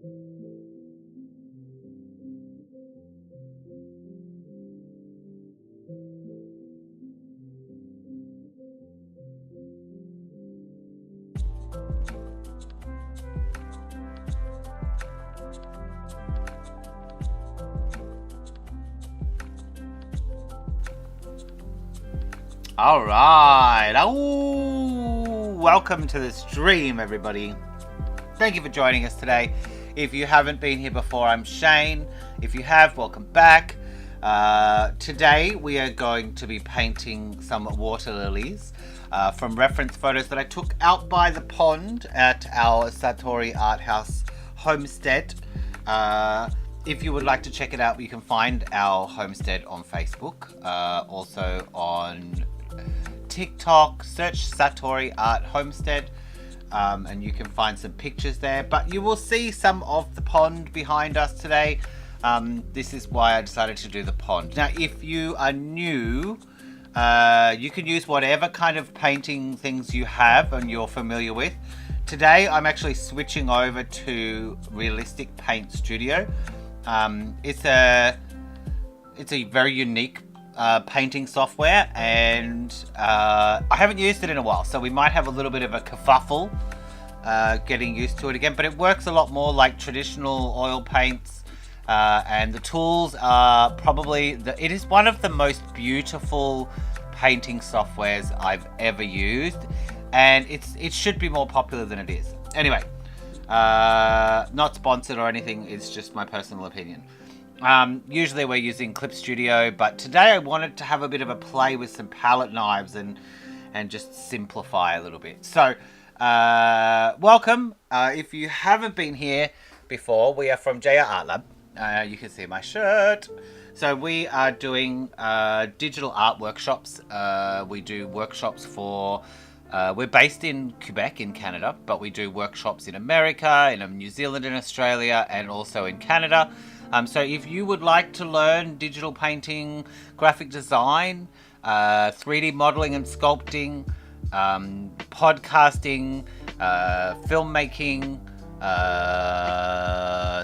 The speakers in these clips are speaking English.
All right. Oh, welcome to the stream, everybody. Thank you for joining us today. If you haven't been here before, I'm Shane. If you have, welcome back. Today we are going to be painting some water lilies from reference photos that I took out by the pond at our Satori Art House homestead. If you would like to check it out, you can find our homestead on Facebook, also on TikTok. Search Satori Art Homestead, and you can find some pictures there. But you will see some of the pond behind us today. This is why I decided to do the pond. Now, if you are new, you can use whatever kind of painting things you have and you're familiar with. Today, I'm actually switching over to Realistic Paint Studio. It's a very unique painting software, and I haven't used it in a while, so we might have a little bit of a kerfuffle getting used to it again, but it works a lot more like traditional oil paints, and the tools are probably it is one of the most beautiful painting softwares I've ever used, and it should be more popular than it is. Anyway, not sponsored or anything, it's just my personal opinion. Usually we're using Clip Studio, but today I wanted to have a bit of a play with some palette knives and just simplify a little bit. So, welcome. If you haven't been here before, we are from JR Art Lab. You can see my shirt. So we are doing digital art workshops. We do workshops for... we're based in Quebec in Canada, but we do workshops in America, in New Zealand, in Australia, and also in Canada. So if you would like to learn digital painting, graphic design, 3D modeling and sculpting, podcasting, filmmaking,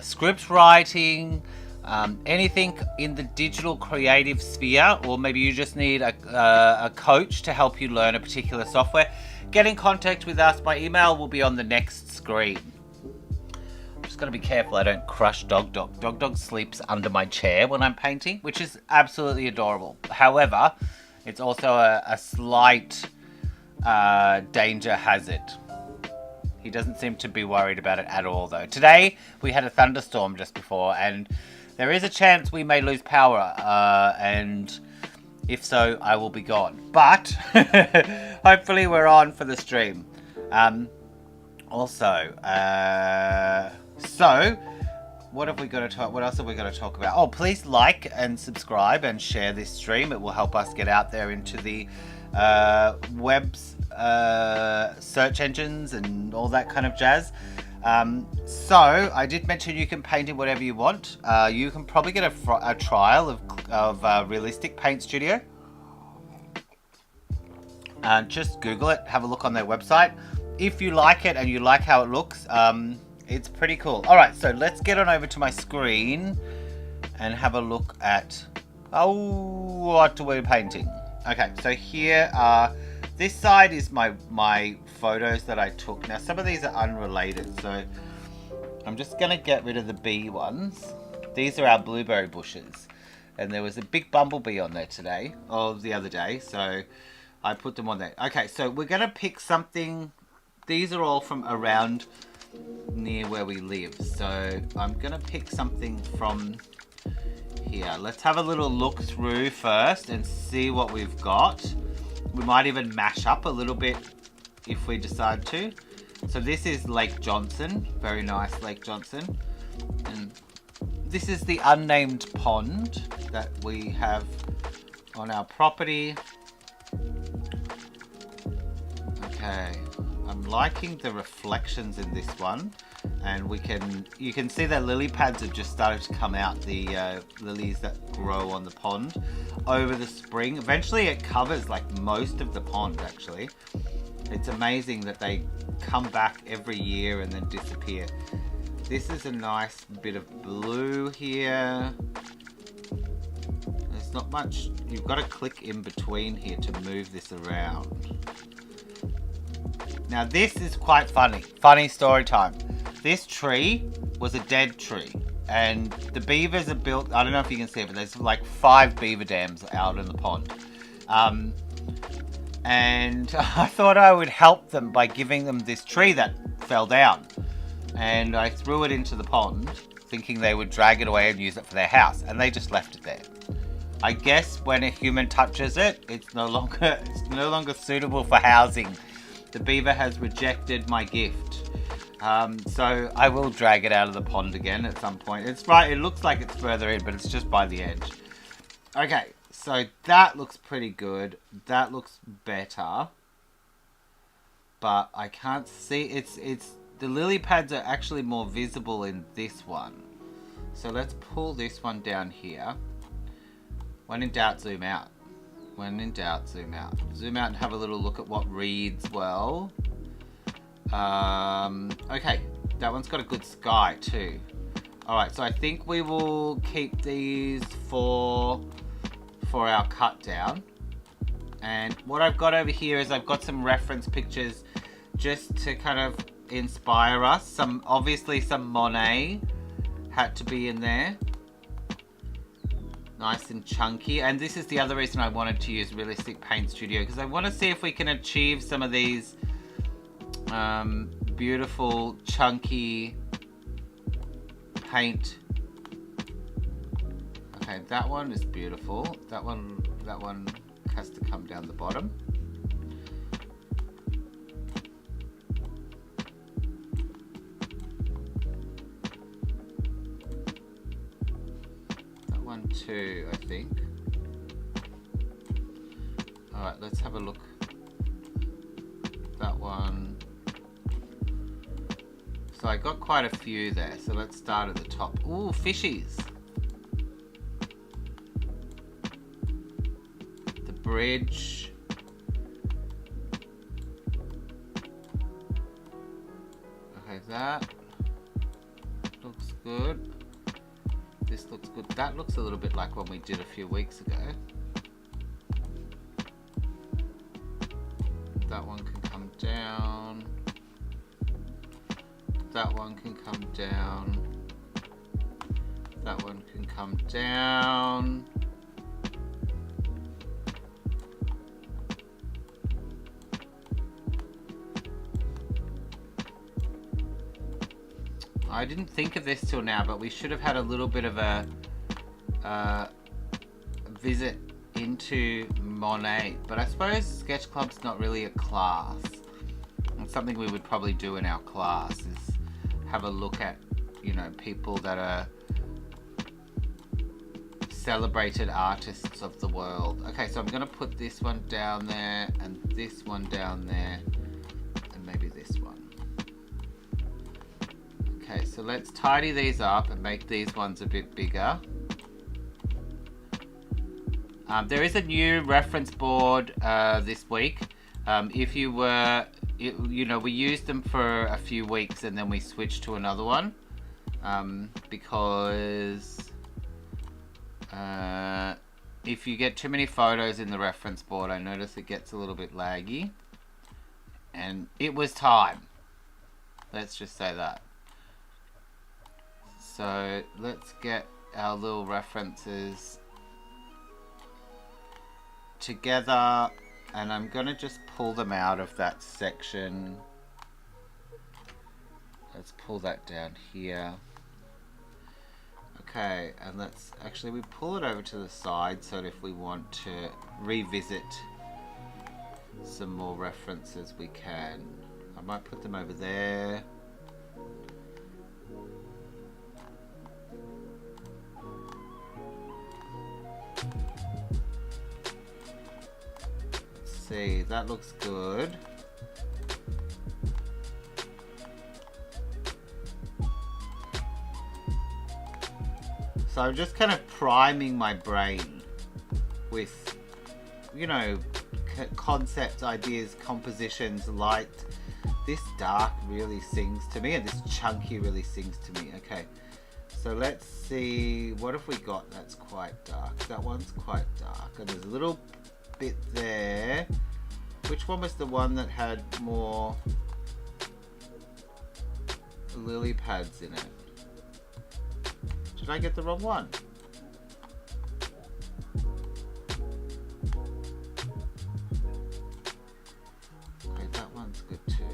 script writing, anything in the digital creative sphere, or maybe you just need a coach to help you learn a particular software, get in contact with us. My email will be on the next screen. I'm just going to be careful I don't crush Dog Dog. Dog Dog sleeps under my chair when I'm painting, which is absolutely adorable. However, it's also a slight danger hazard. He doesn't seem to be worried about it at all, though. Today, we had a thunderstorm just before, and there is a chance we may lose power, and if so, I will be gone. But hopefully we're on for the stream. So what have we got to talk? What else have we got to talk about? Oh, please like and subscribe and share this stream. It will help us get out there into the web's search engines and all that kind of jazz. So I did mention you can paint in whatever you want. You can probably get a trial of Realistic Paint Studio. Just Google it, have a look on their website. If you like it and you like how it looks, it's pretty cool. Alright, so let's get on over to my screen and have a look at what we're painting. Okay, so here are... This side is my photos that I took. Now, some of these are unrelated, so I'm just going to get rid of the bee ones. These are our blueberry bushes. And there was a big bumblebee on there today, or the other day, so I put them on there. Okay, so we're going to pick something. These are all from around near where we live. So I'm going to pick something from here. Let's have a little look through first and see what we've got. We might even mash up a little bit if we decide to. So this is Lake Johnson. Very nice Lake Johnson. And this is the unnamed pond that we have on our property. Okay. I'm liking the reflections in this one. And you can see that lily pads have just started to come out, the lilies that grow on the pond over the spring. Eventually it covers like most of the pond actually. It's amazing that they come back every year and then disappear. This is a nice bit of blue here. There's not much. You've got to click in between here to move this around. Now this is quite funny. Funny story time. This tree was a dead tree. And the beavers are built, I don't know if you can see it, but there's like 5 beaver dams out in the pond. And I thought I would help them by giving them this tree that fell down. And I threw it into the pond, thinking they would drag it away and use it for their house. And they just left it there. I guess when a human touches it, it's no longer suitable for housing. The beaver has rejected my gift. So I will drag it out of the pond again at some point. It's right, it looks like it's further in, but it's just by the edge. Okay, so that looks pretty good. That looks better. But I can't see, it's the lily pads are actually more visible in this one. So let's pull this one down here. When in doubt, zoom out. When in doubt, zoom out. Zoom out and have a little look at what reads well. Okay, that one's got a good sky too. Alright, so I think we will keep these for our cut down. And what I've got over here is I've got some reference pictures just to kind of inspire us. Obviously some Monet had to be in there. Nice and chunky. And this is the other reason I wanted to use Realistic Paint Studio, because I want to see if we can achieve some of these beautiful chunky paint. Okay, that one is beautiful. That one has to come down the bottom. That one too, I think. Alright, let's have a look. That one. So I got quite a few there, so let's start at the top. Ooh, fishies. The bridge. Okay, that looks good. This looks good. That looks a little bit like one we did a few weeks ago. That one can come down. That one can come down. That one can come down. I didn't think of this till now, but we should have had a little bit of a visit into Monet. But I suppose SketchClub's not really a class. And something we would probably do in our class is have a look at, you know, people that are celebrated artists of the world. Okay, so I'm going to put this one down there, and this one down there, and maybe this one. Okay, so let's tidy these up and make these ones a bit bigger. There is a new reference board this week. If you were, you know, we used them for a few weeks and then we switched to another one because if you get too many photos in the reference board, I notice it gets a little bit laggy, and it was time. Let's just say that. So let's get our little references together, and I'm gonna just pull them out of that section. Let's pull that down here. Okay, and let's actually, we pull it over to the side so that if we want to revisit some more references we can. I might put them over there. See, that looks good. So I'm just kind of priming my brain with, you know, concepts, ideas, compositions, light. dark really sings to me, and this chunky really sings to me. Okay, so let's see, what have we got that's quite dark? That one's quite dark, and there's a little bit there. Which one was the one that had more lily pads in it? Did I get the wrong one? Okay, that one's good too.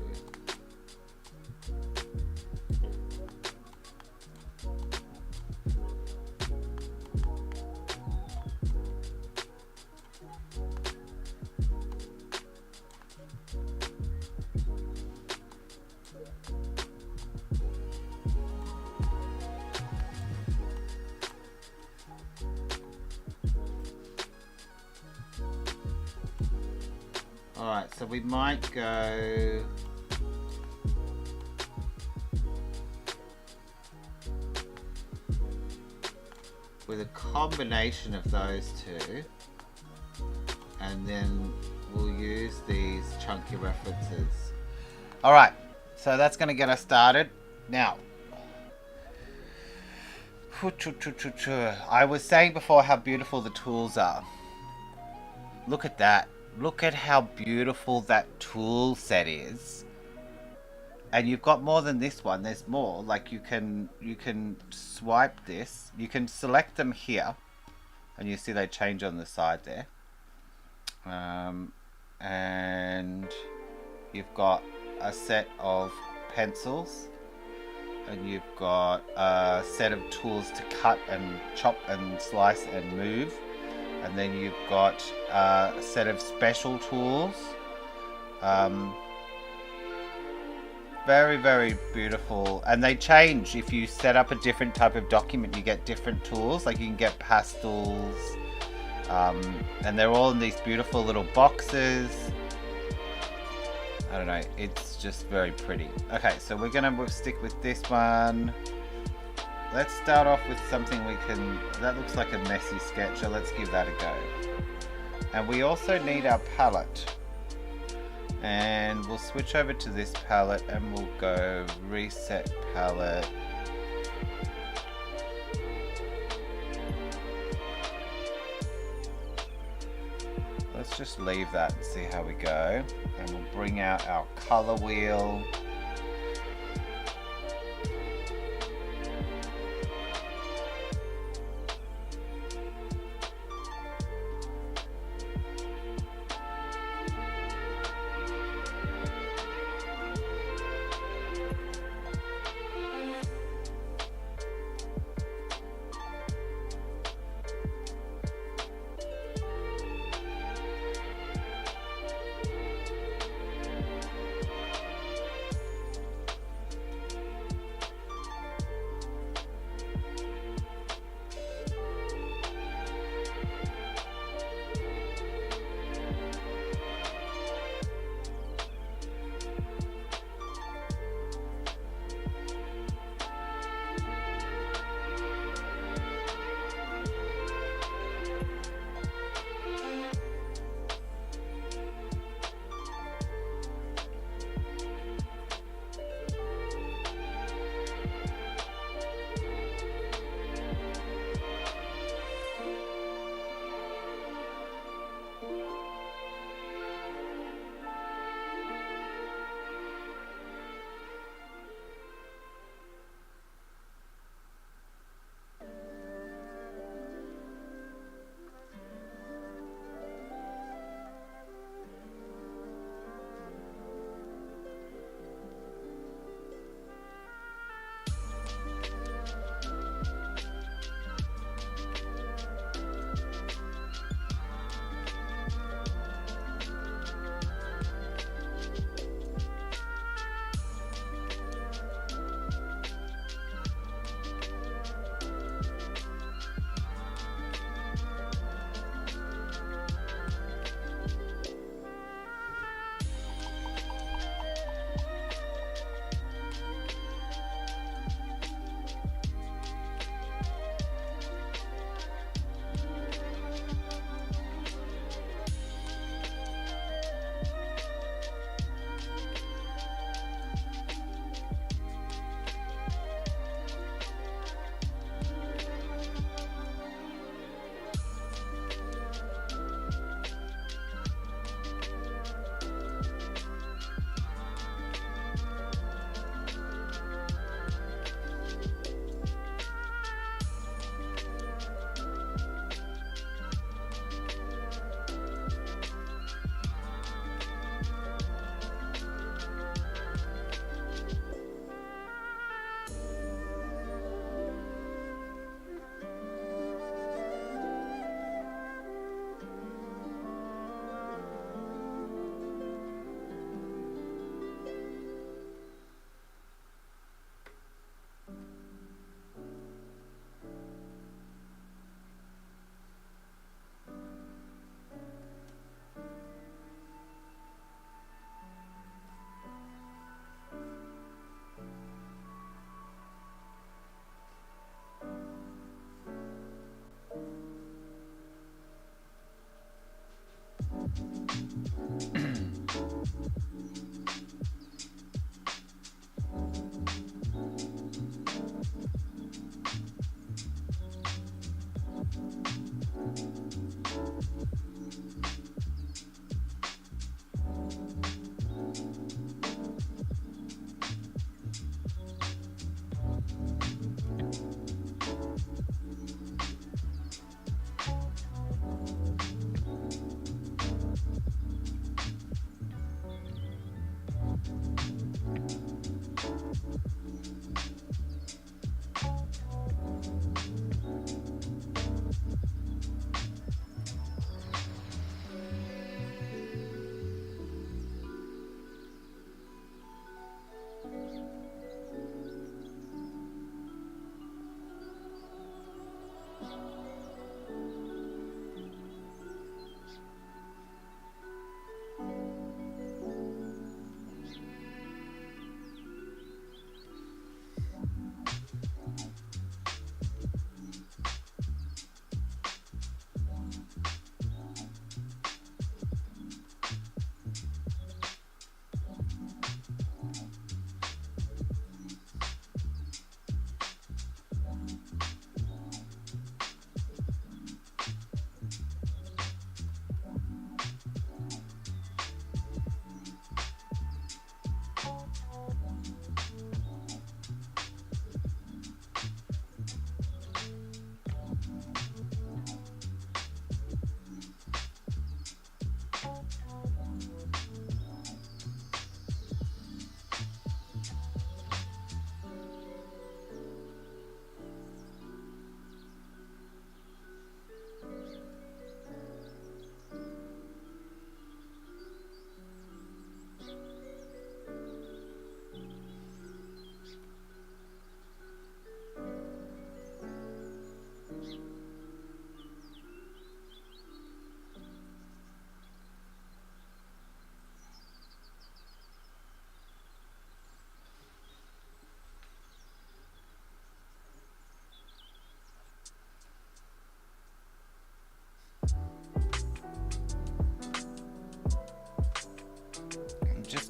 Alright, so we might go with a combination of those two, and then we'll use these chunky references. Alright, so that's going to get us started. Now, I was saying before how beautiful the tools are. Look at that. Look at how beautiful that tool set is. And you've got more than this one. There's more. Like you can swipe this. You can select them here, and you see they change on the side there. And you've got a set of pencils, and you've got a set of tools to cut and chop and slice and move. And then you've got a set of special tools. Very, very beautiful. And they change. If you set up a different type of document, you get different tools. Like you can get pastels. And they're all in these beautiful little boxes. I don't know. It's just very pretty. Okay, so we're going to stick with this one. Let's start off with something we can, that looks like a messy sketch, so let's give that a go. And we also need our palette. And we'll switch over to this palette and we'll go reset palette. Let's just leave that and see how we go. And we'll bring out our color wheel.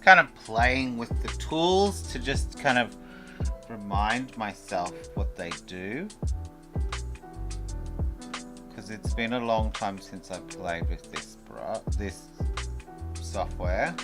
kind of playing with the tools to just kind of remind myself what they do, because it's been a long time since I've played with this software.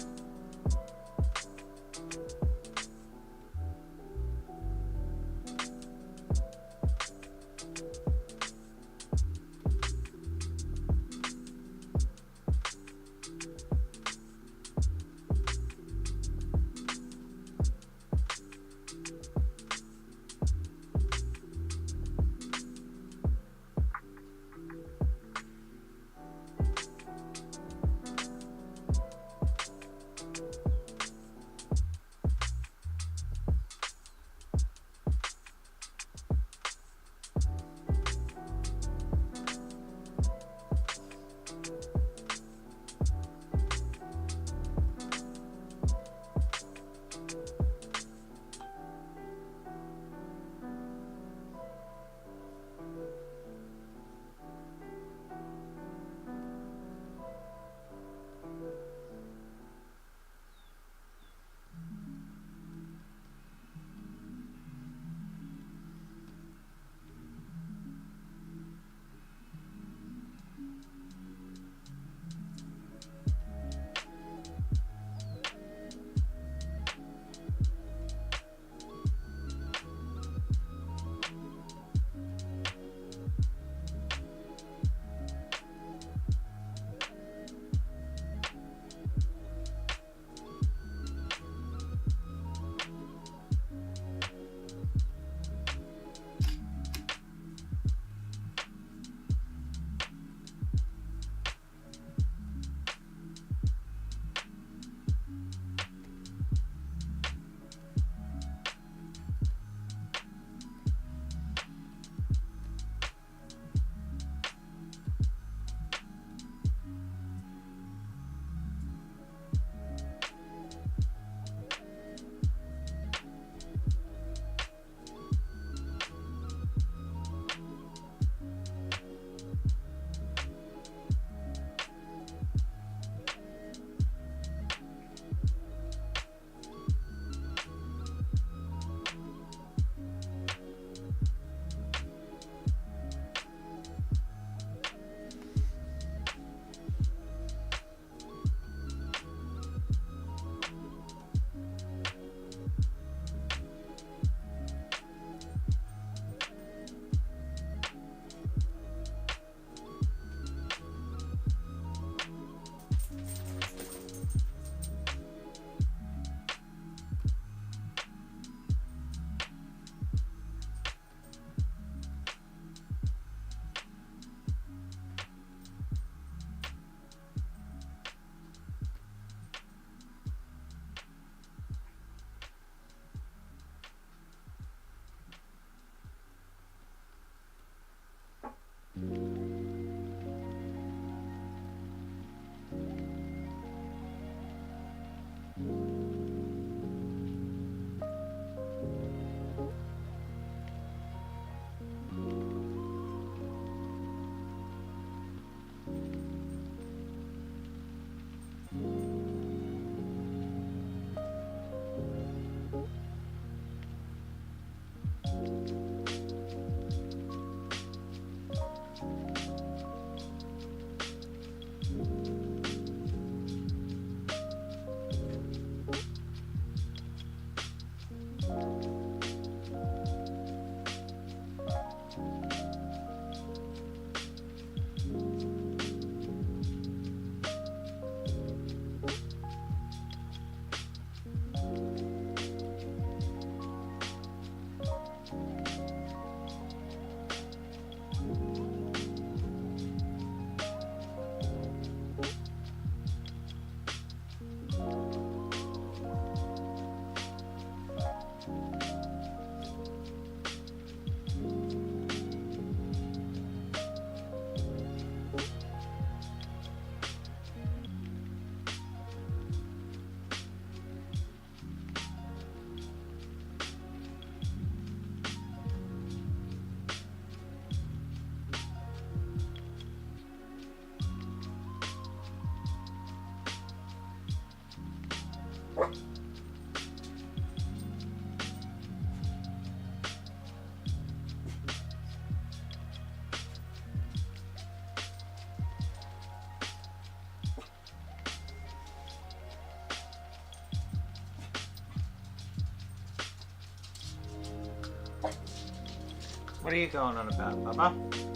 What are you going on about, Bubba?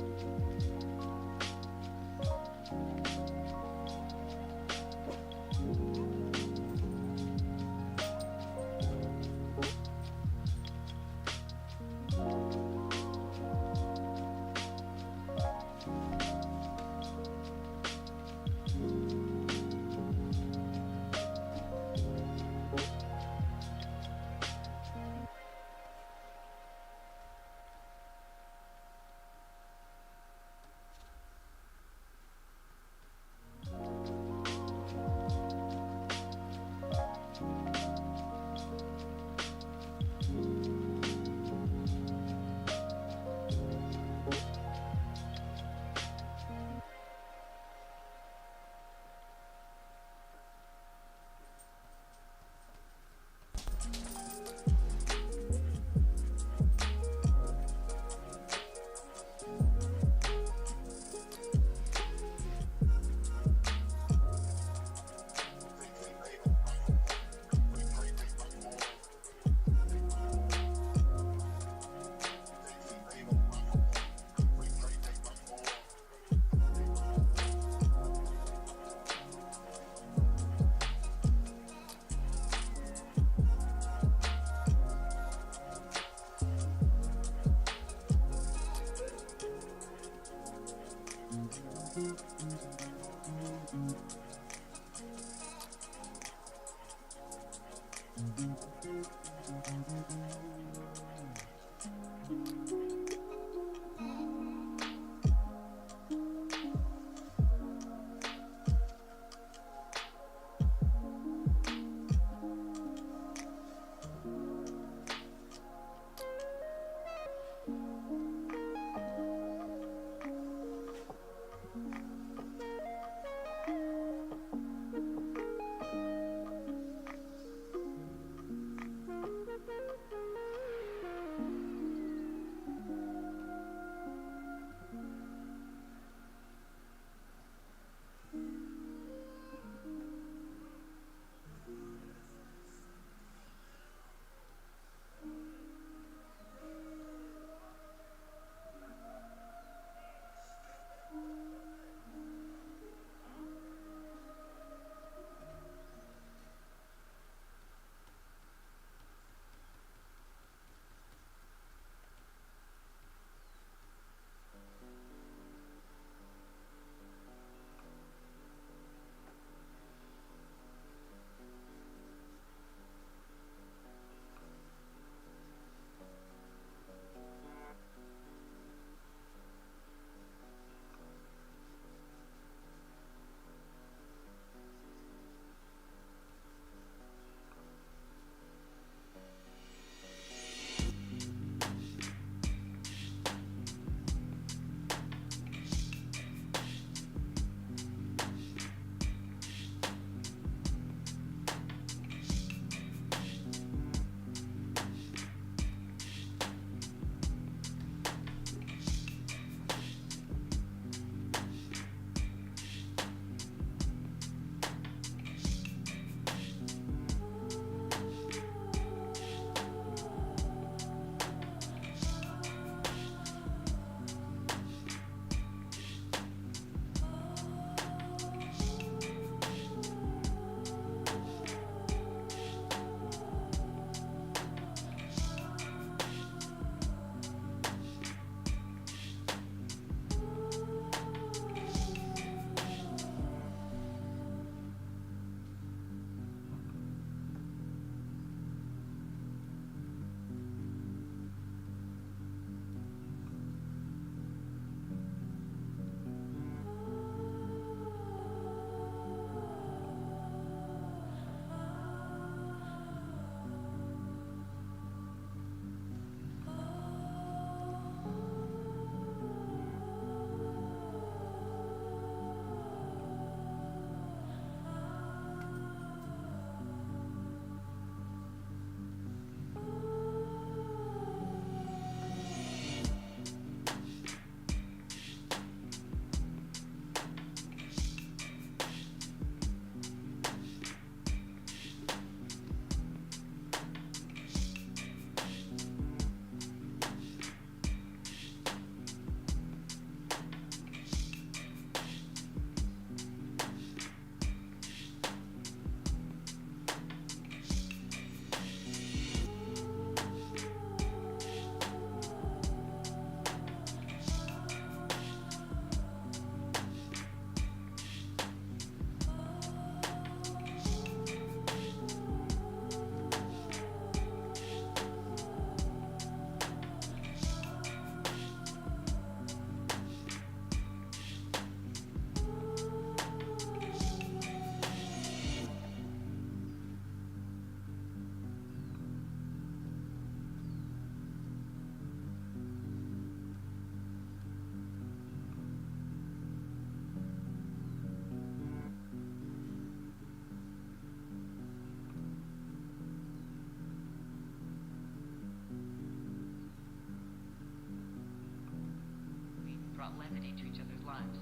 brought levity to each other's lives.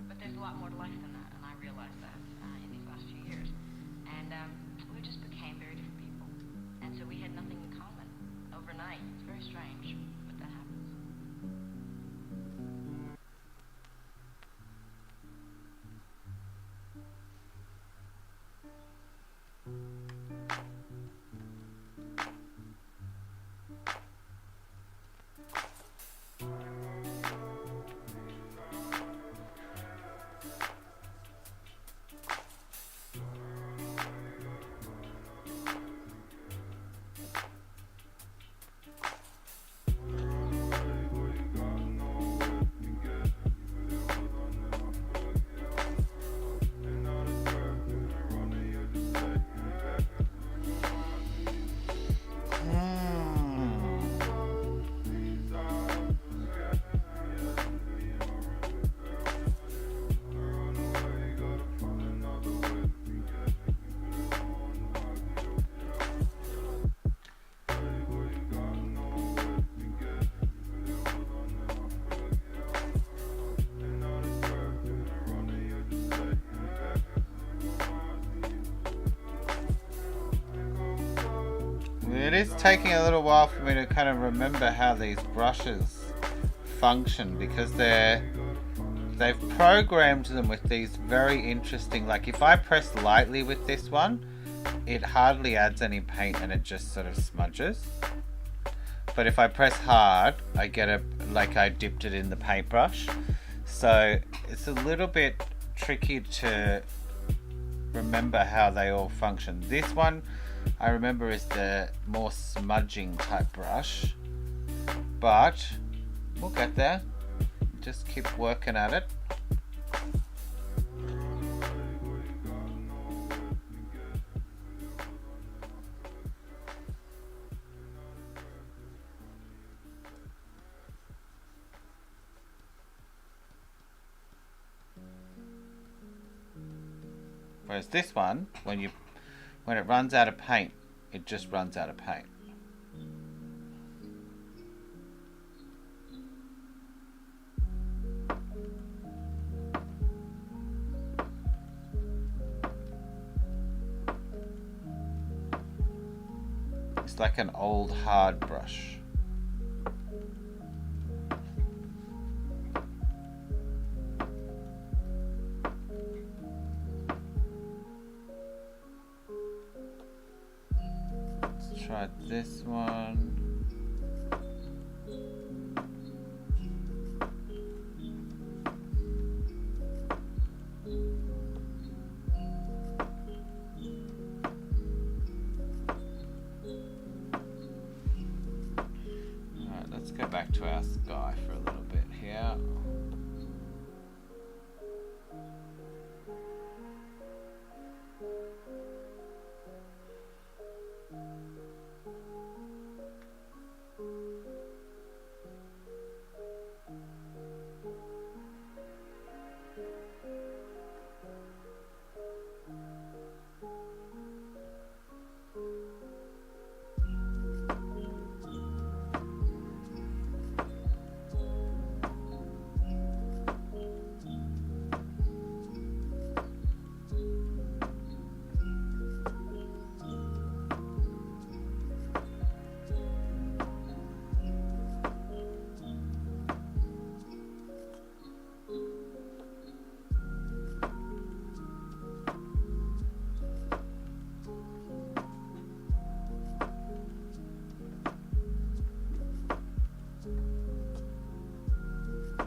But there's a lot more to life than that, and I realized that in these last few years. And we just became very different people. And so we had nothing in common overnight. It's very strange, but that happens. It is taking a little while for me to kind of remember how these brushes function, because they've programmed them with these very interesting, like if I press lightly with this one, it hardly adds any paint and it just sort of smudges. But if I press hard, I get like I dipped it in the paintbrush. So it's a little bit tricky to remember how they all function. This one I remember is the more smudging type brush, but we'll get there. Just keep working at it. Whereas this one, when it runs out of paint, it just runs out of paint. It's like an old hard brush. Try this one. Alright, let's go back to our sky for a little bit here.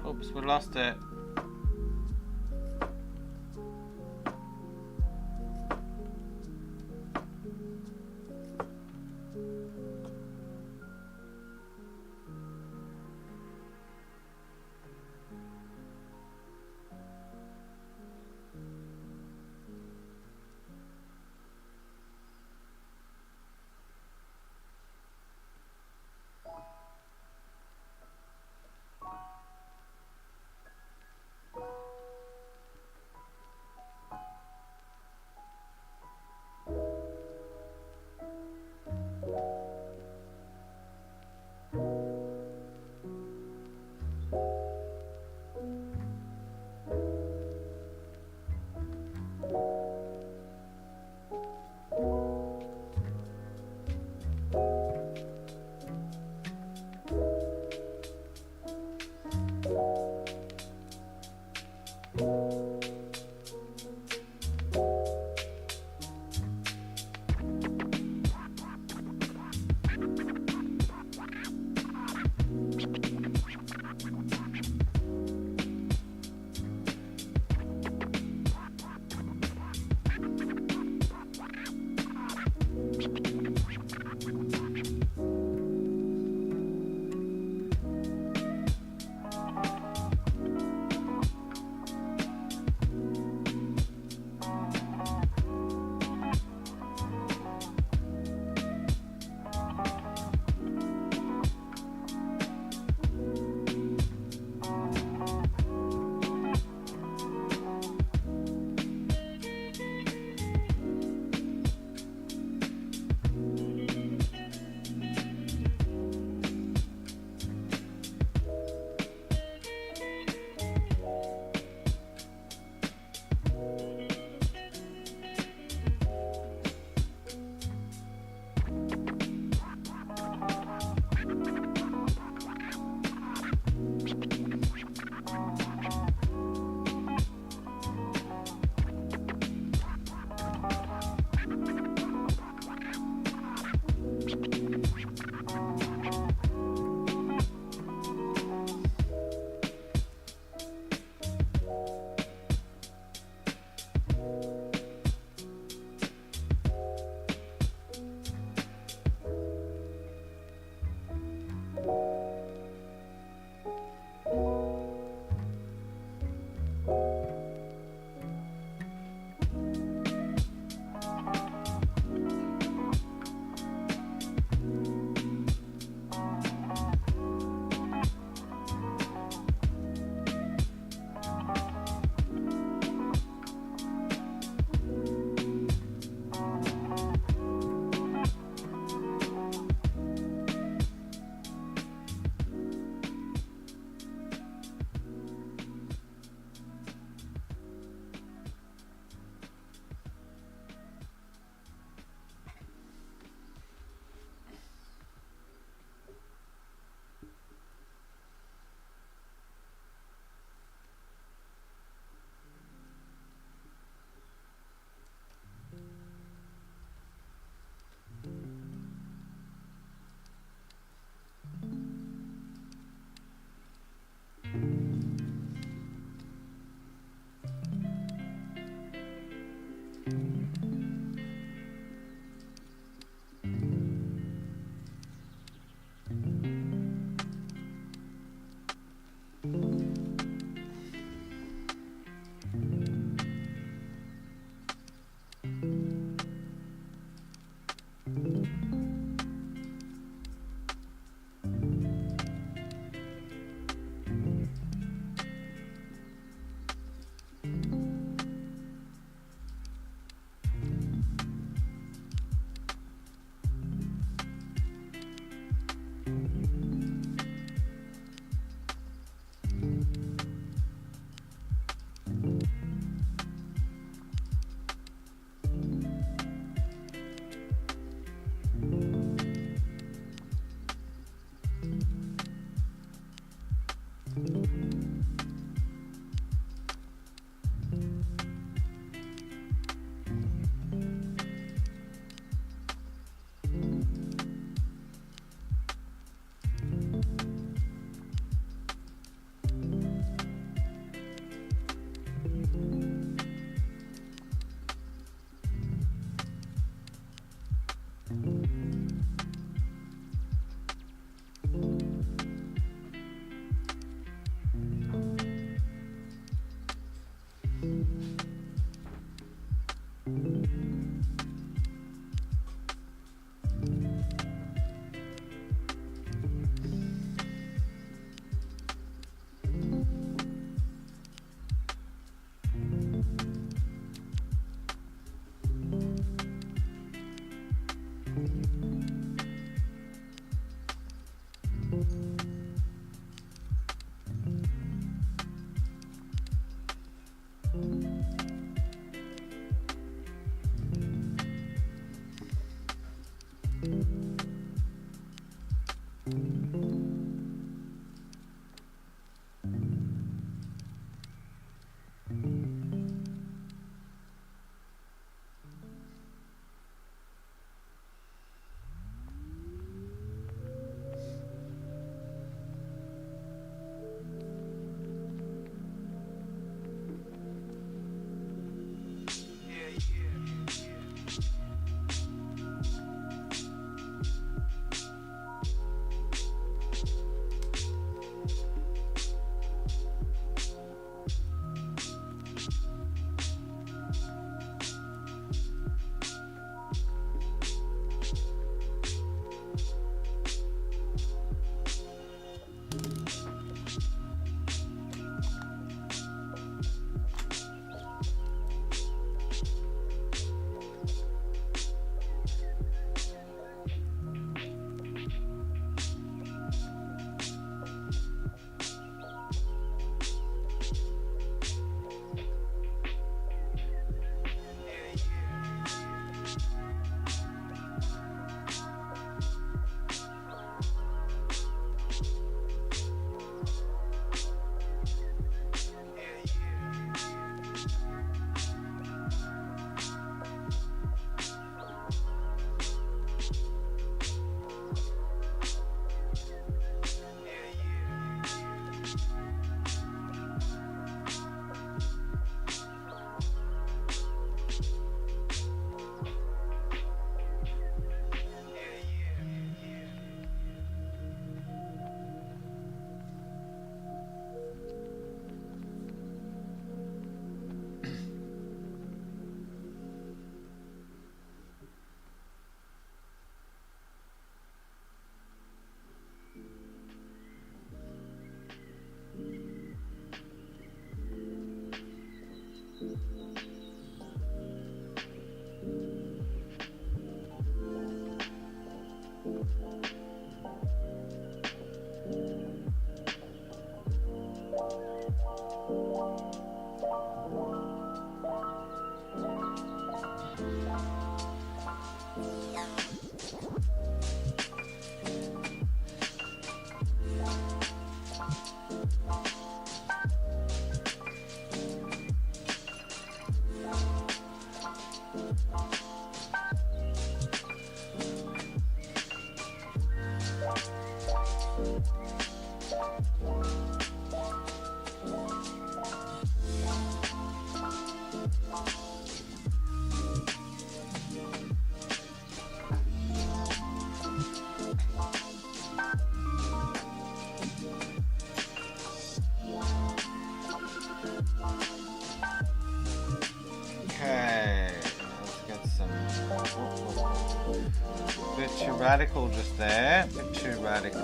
Oops, we lost it. Radical just there, a bit too radical.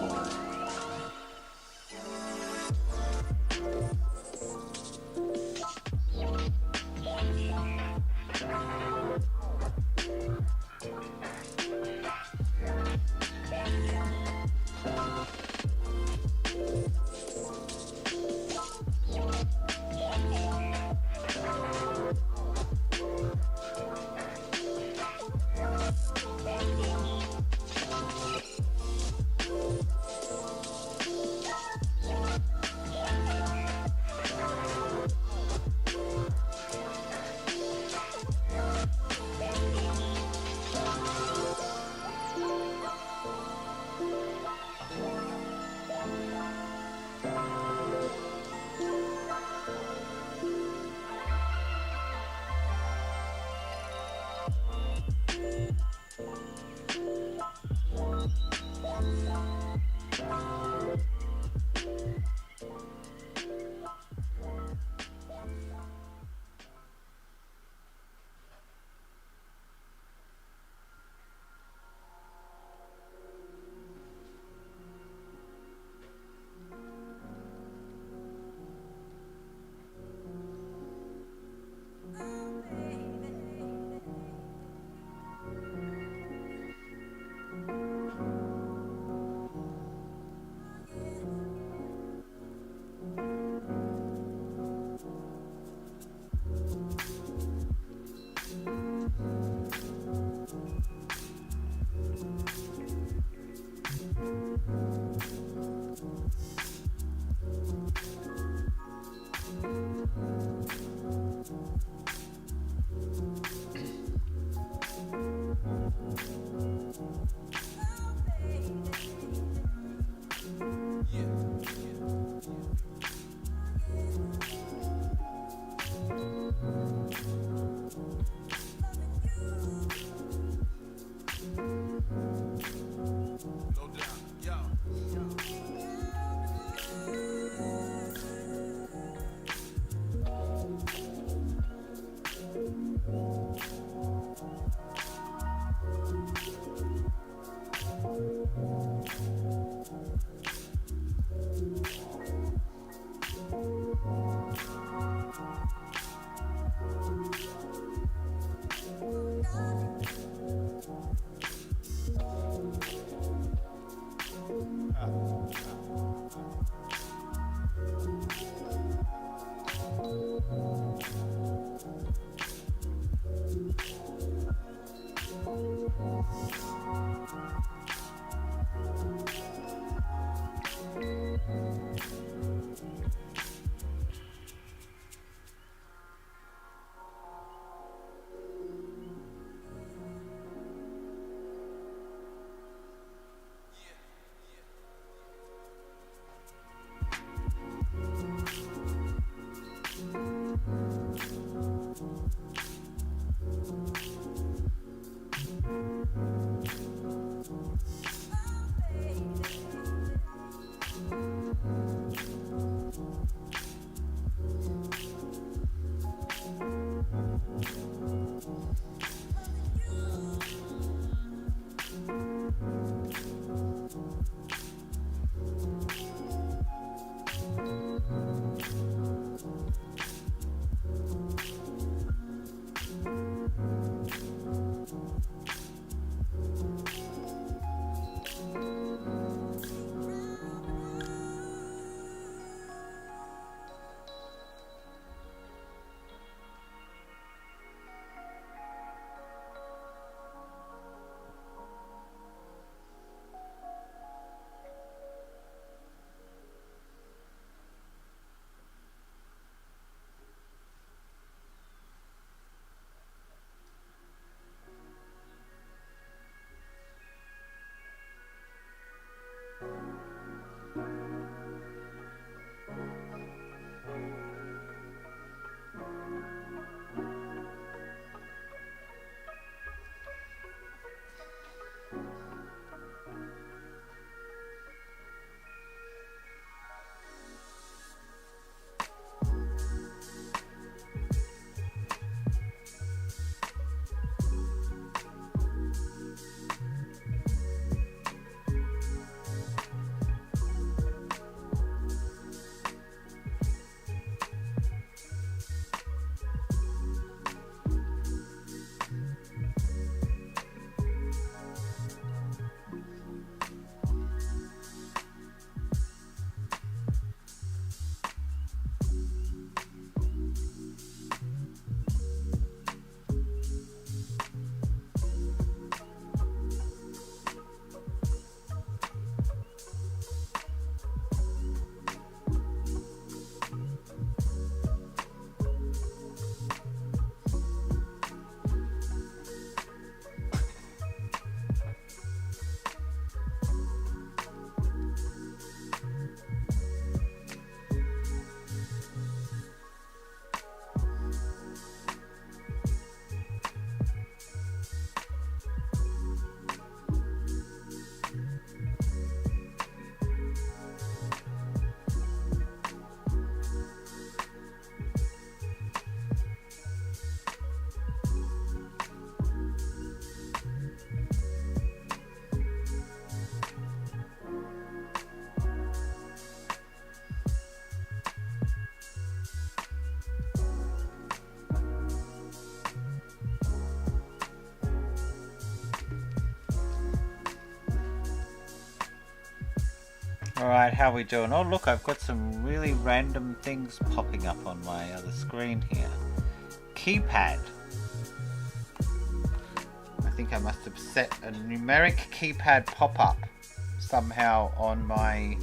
Alright, how we doing? Oh look, I've got some really random things popping up on my other screen here. Keypad. I think I must have set a numeric keypad pop-up somehow on my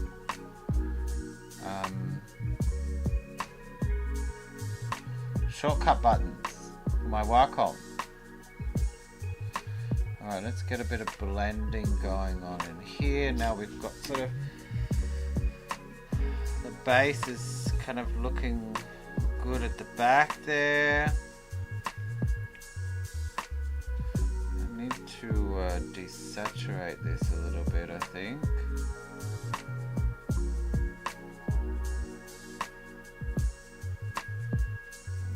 shortcut buttons for my Wacom. Alright, let's get a bit of blending going on in here. Now we've got sort of the base is kind of looking good at the back there. I need to desaturate this a little bit, I think.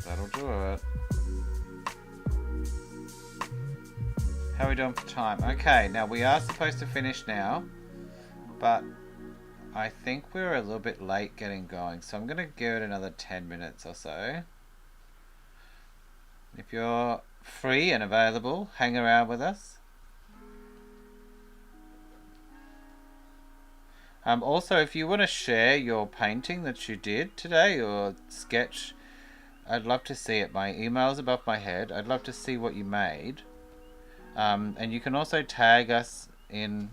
That'll do it. How are we doing for time? Okay, now we are supposed to finish now, but I think we're a little bit late getting going, so I'm going to give it another 10 minutes or so. If you're free and available, hang around with us. Also, if you want to share your painting that you did today, or sketch, I'd love to see it. My email's above my head. I'd love to see what you made. And you can also tag us in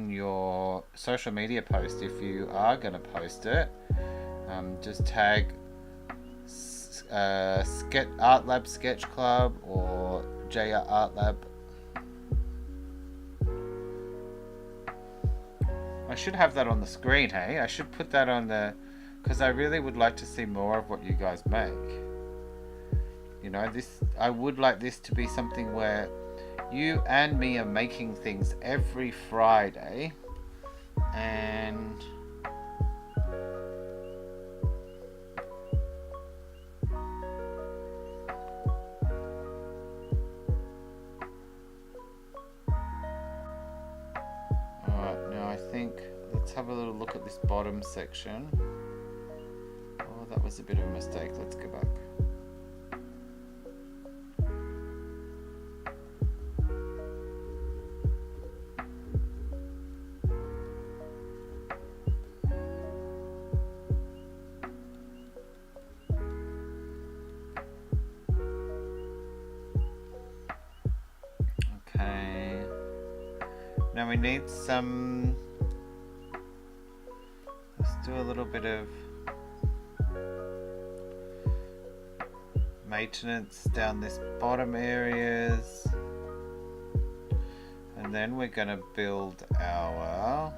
your social media post if you are going to post it. Just tag Art Lab Sketch Club or JR Art Lab. I should have that on the screen, hey? I should put that on the... because I really would like to see more of what you guys make. You know, I would like this to be something where you and me are making things every Friday, and alright, now I think let's have a little look at this bottom section. Oh, that was a bit of a mistake. Let's go back. Now we need some... let's do a little bit of maintenance down this bottom areas, and then we're going to build our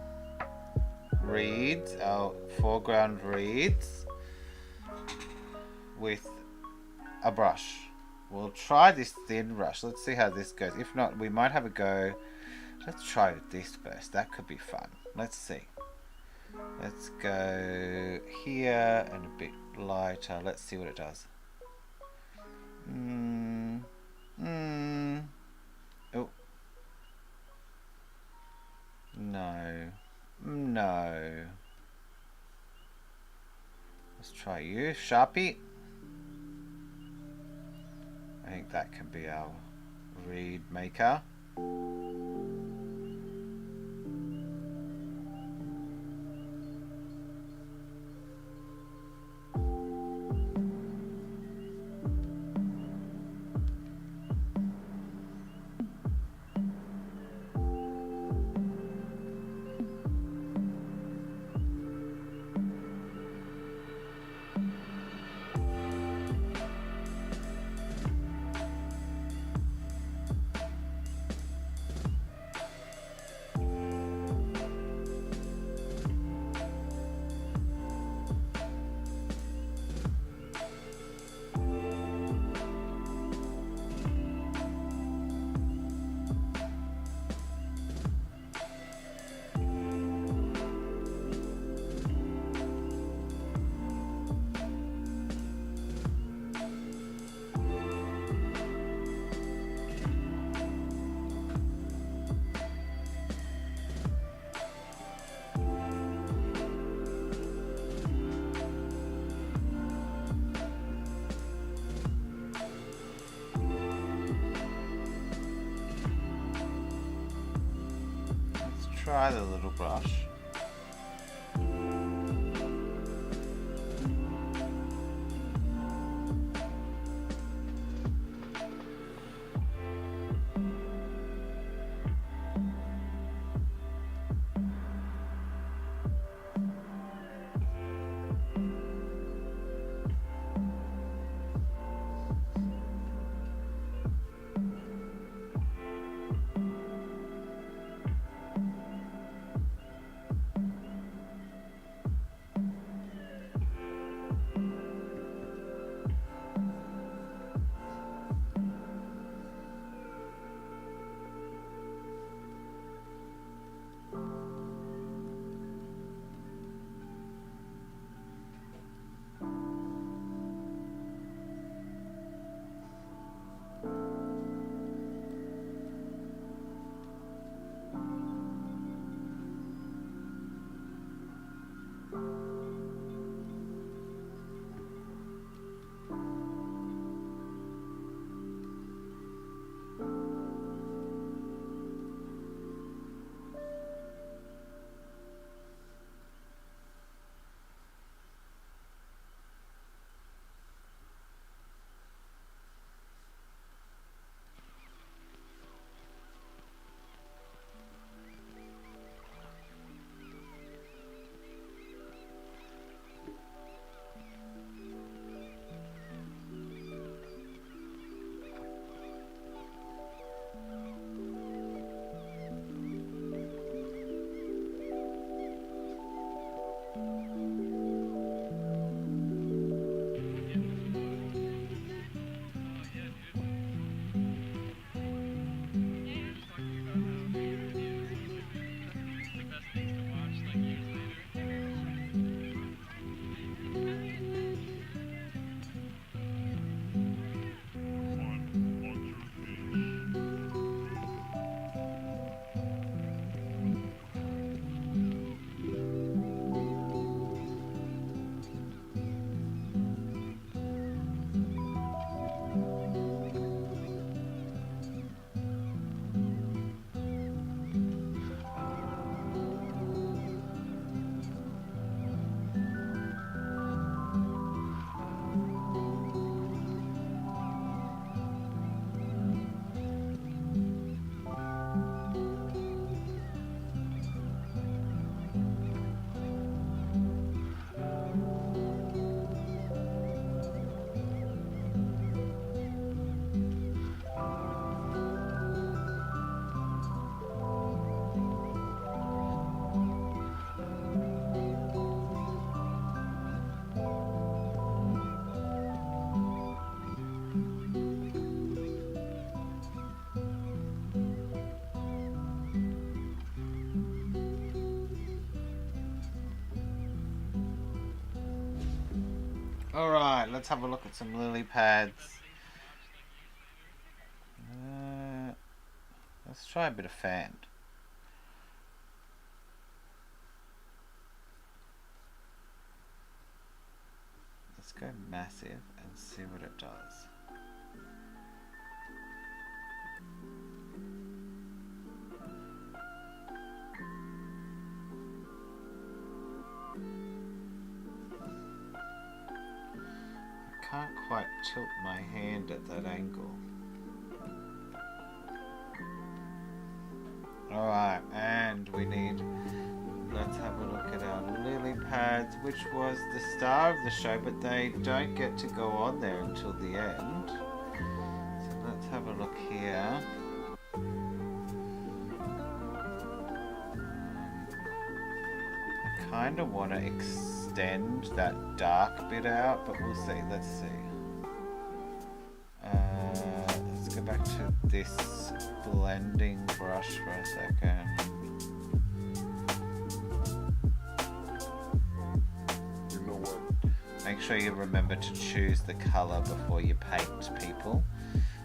reeds, our foreground reeds, with a brush. We'll try this thin brush. Let's see how this goes. If not, we might have a go. Let's try this first. That could be fun. Let's see. Let's go here and a bit lighter. Let's see what it does. Oh. No. No. Let's try you, Sharpie. I think that can be our reed maker. try the little brush. Alright, let's have a look at some lily pads. Let's try a bit of fan. Let's go massive and see what it does. I can't quite tilt my hand at that angle. Alright, and we need, let's have a look at our lily pads, which was the star of the show, but they don't get to go on there until the end. So let's have a look here. I kind of want to extend that dark bit out, but we'll see. Let's see. Let's go back to this blending brush for a second. You know what? Make sure you remember to choose the color before you paint, people.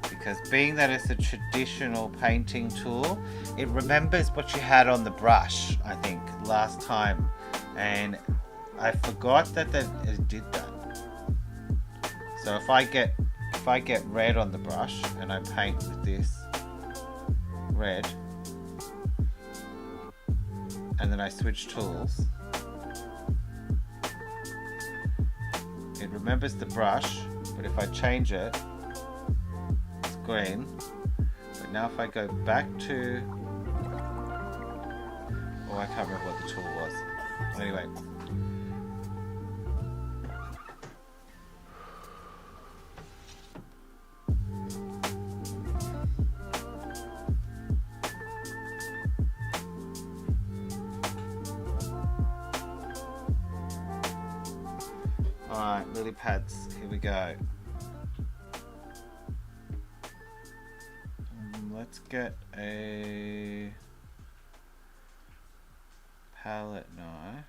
Because being that it's a traditional painting tool, it remembers what you had on the brush, I think, last time. And I forgot that it did that. So if I get red on the brush and I paint with this red, and then I switch tools, it remembers the brush, but if I change it, it's green. But now if I go back to, oh, I can't remember what the tool was. Anyway. Alright, lily pads, here we go. Let's get a palette knife.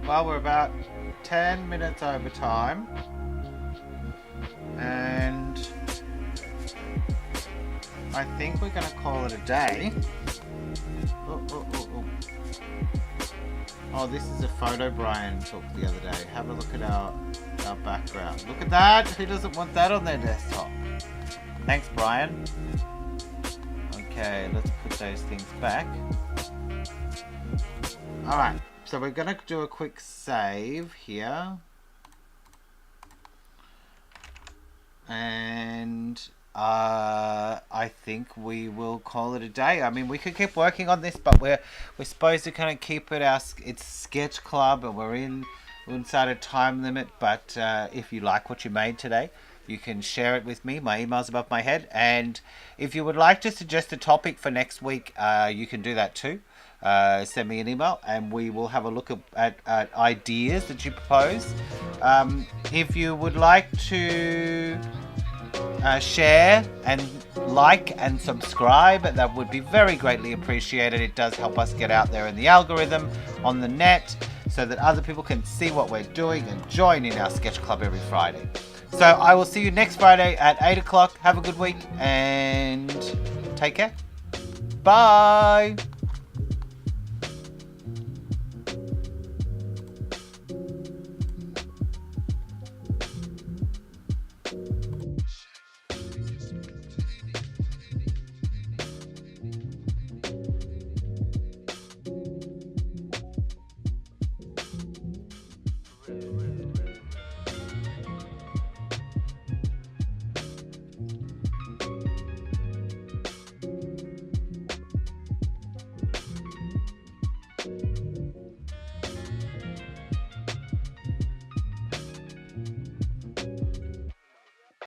Well, we're about 10 minutes over time, and I think we're going to call it a day. Oh, this is a photo Brian took the other day. Have a look at our background. Look at that! Who doesn't want that on their desktop? Thanks, Brian. Okay, let's put those things back. Alright, so we're going to do a quick save here. And I think we will call it a day. I mean, we could keep working on this, but we're supposed to kind of keep it it's SketchClub, and we're inside a time limit. But if you like what you made today, you can share it with me. My email's above my head, and if you would like to suggest a topic for next week, you can do that too. Send me an email and we will have a look at ideas that you propose. If you would like to share and like and subscribe, that would be very greatly appreciated. It does help us get out there in the algorithm on the net so that other people can see what we're doing and join in our sketch club every Friday. So I will see you next Friday at 8 o'clock. Have a good week and take care. Bye.